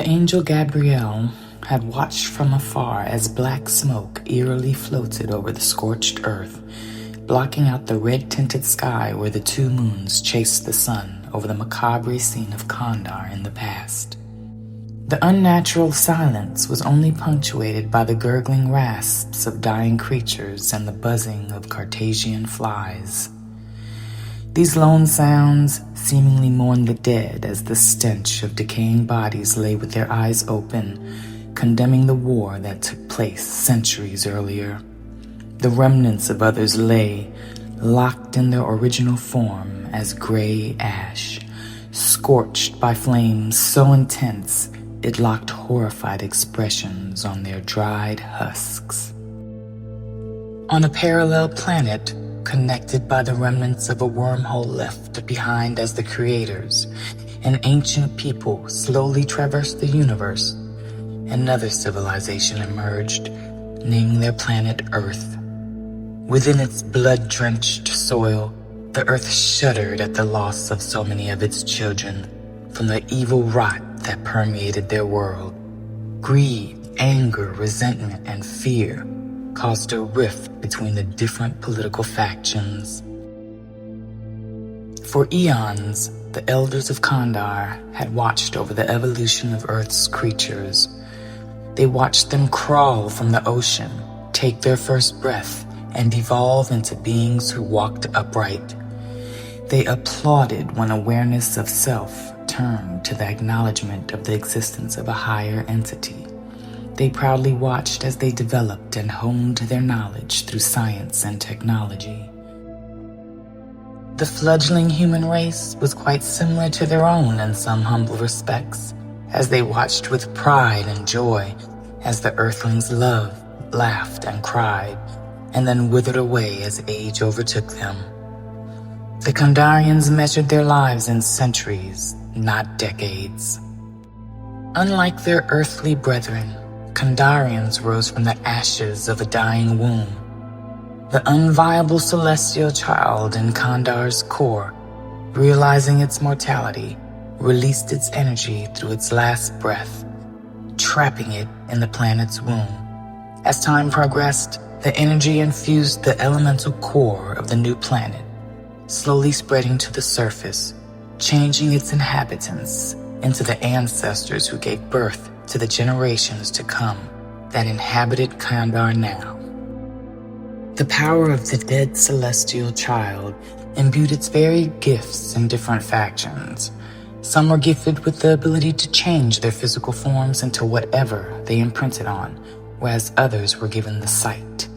The angel Gabrielle had watched from afar as black smoke eerily floated over the scorched earth, blocking out the red-tinted sky where the two moons chased the sun over the macabre scene of Khandar in the past. The unnatural silence was only punctuated by the gurgling rasps of dying creatures and the buzzing of Cartesian flies. These lone sounds seemingly mourned the dead as the stench of decaying bodies lay with their eyes open, condemning the war that took place centuries earlier. The remnants of others lay, locked in their original form as gray ash, scorched by flames so intense it locked horrified expressions on their dried husks. On a parallel planet, connected by the remnants of a wormhole left behind as the creators, an ancient people slowly traversed the universe. Another civilization emerged, naming their planet Earth. Within its blood-drenched soil, the Earth shuddered at the loss of so many of its children from the evil rot that permeated their world. Greed, anger, resentment, and fear caused a rift between the different political factions. For eons, the elders of Khandar had watched over the evolution of Earth's creatures. They watched them crawl from the ocean, take their first breath, and evolve into beings who walked upright. They applauded when awareness of self turned to the acknowledgement of the existence of a higher entity. They proudly watched as they developed and honed their knowledge through science and technology. The fledgling human race was quite similar to their own in some humble respects, as they watched with pride and joy as the earthlings loved, laughed, and cried, and then withered away as age overtook them. The Khandarians measured their lives in centuries, not decades. Unlike their earthly brethren, Khandarians rose from the ashes of a dying womb. The unviable celestial child in Khandar's core, realizing its mortality, released its energy through its last breath, trapping it in the planet's womb. As time progressed, the energy infused the elemental core of the new planet, slowly spreading to the surface, changing its inhabitants into the ancestors who gave birth to the generations to come that inhabited Khandar now. The power of the dead celestial child imbued its varied gifts in different factions. Some were gifted with the ability to change their physical forms into whatever they imprinted on, whereas others were given the sight,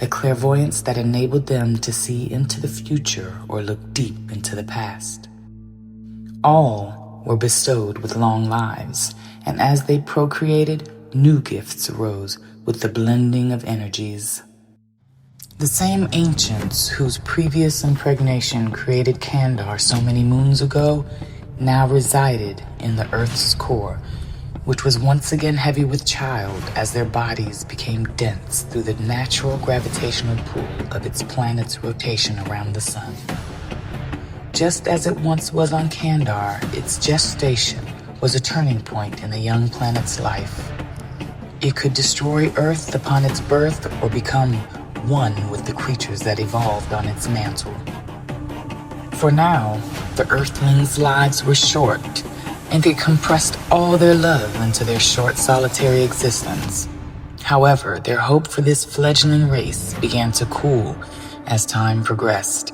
a clairvoyance that enabled them to see into the future or look deep into the past. All were bestowed with long lives, and as they procreated, new gifts arose with the blending of energies. The same ancients whose previous impregnation created Khandar so many moons ago now resided in the Earth's core, which was once again heavy with child as their bodies became dense through the natural gravitational pull of its planet's rotation around the sun. Just as it once was on Khandar, its gestation was a turning point in the young planet's life. It could destroy Earth upon its birth or become one with the creatures that evolved on its mantle. For now, the Earthlings' lives were short, and they compressed all their love into their short solitary existence. However, their hope for this fledgling race began to cool as time progressed.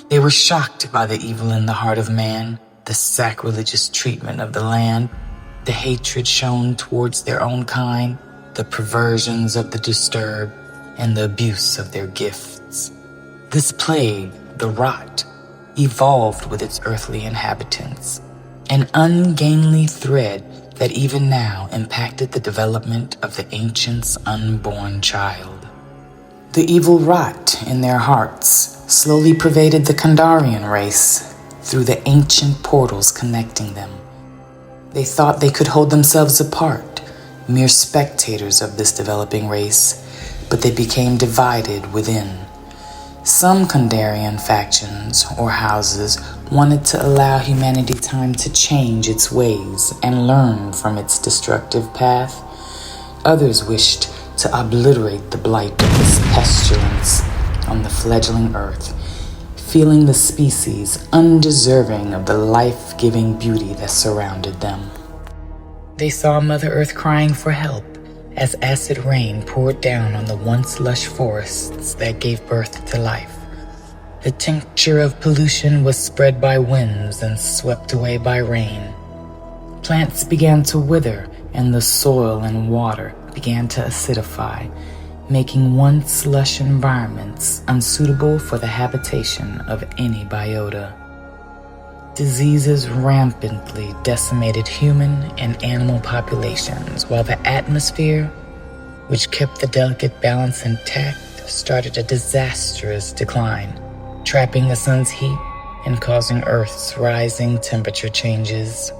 They were shocked by the evil in the heart of man, the sacrilegious treatment of the land, the hatred shown towards their own kind, the perversions of the disturbed, and the abuse of their gifts. This plague, the rot, evolved with its earthly inhabitants, an ungainly thread that even now impacted the development of the ancients' unborn child. The evil rot in their hearts slowly pervaded the Khandarian race through the ancient portals connecting them. They thought they could hold themselves apart, mere spectators of this developing race, but they became divided within. Some Khandarian factions or houses wanted to allow humanity time to change its ways and learn from its destructive path. Others wished to obliterate the blight of this pestilence on the fledgling earth, feeling the species undeserving of the life-giving beauty that surrounded them. They saw Mother Earth crying for help as acid rain poured down on the once lush forests that gave birth to life. The tincture of pollution was spread by winds and swept away by rain. Plants began to wither, and the soil and water began to acidify, making once lush environments unsuitable for the habitation of any biota. Diseases rampantly decimated human and animal populations, while the atmosphere, which kept the delicate balance intact, started a disastrous decline, trapping the sun's heat and causing Earth's rising temperature changes.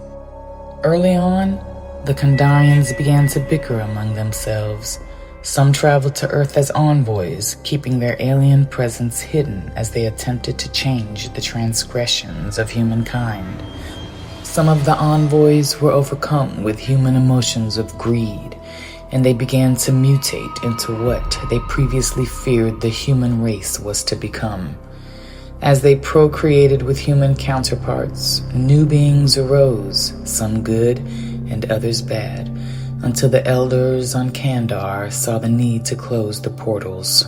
Early on, the Khandarians began to bicker among themselves. Some traveled to Earth as envoys, keeping their alien presence hidden as they attempted to change the transgressions of humankind. Some of the envoys were overcome with human emotions of greed, and they began to mutate into what they previously feared the human race was to become. As they procreated with human counterparts, new beings arose, some good and others bad, until the elders on Khandar saw the need to close the portals.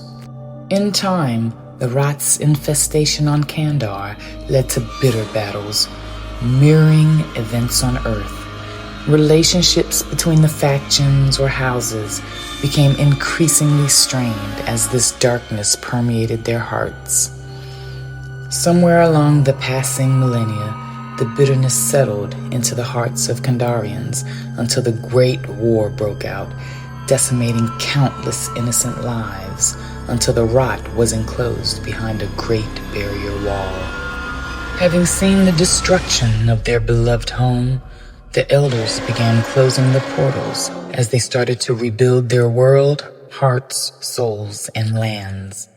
In time, the rot's infestation on Khandar led to bitter battles, mirroring events on Earth. Relationships between the factions or houses became increasingly strained as this darkness permeated their hearts. Somewhere along the passing millennia, the bitterness settled into the hearts of Khandarians until the Great War broke out, decimating countless innocent lives until the rot was enclosed behind a great barrier wall. Having seen the destruction of their beloved home, the elders began closing the portals as they started to rebuild their world, hearts, souls, and lands.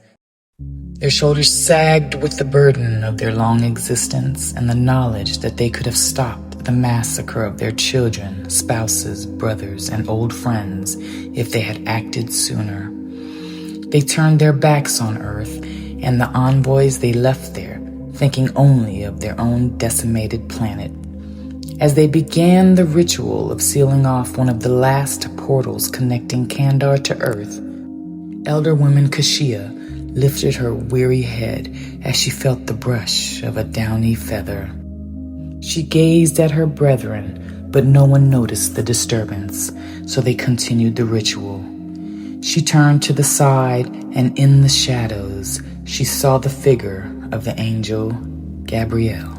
Their shoulders sagged with the burden of their long existence and the knowledge that they could have stopped the massacre of their children, spouses, brothers, and old friends if they had acted sooner. They turned their backs on Earth and the envoys they left there, thinking only of their own decimated planet. As they began the ritual of sealing off one of the last portals connecting Khandar to Earth, elder woman Kashia lifted her weary head as she felt the brush of a downy feather. She gazed at her brethren, but no one noticed the disturbance, so they continued the ritual. She turned to the side, and in the shadows, she saw the figure of the angel Gabrielle.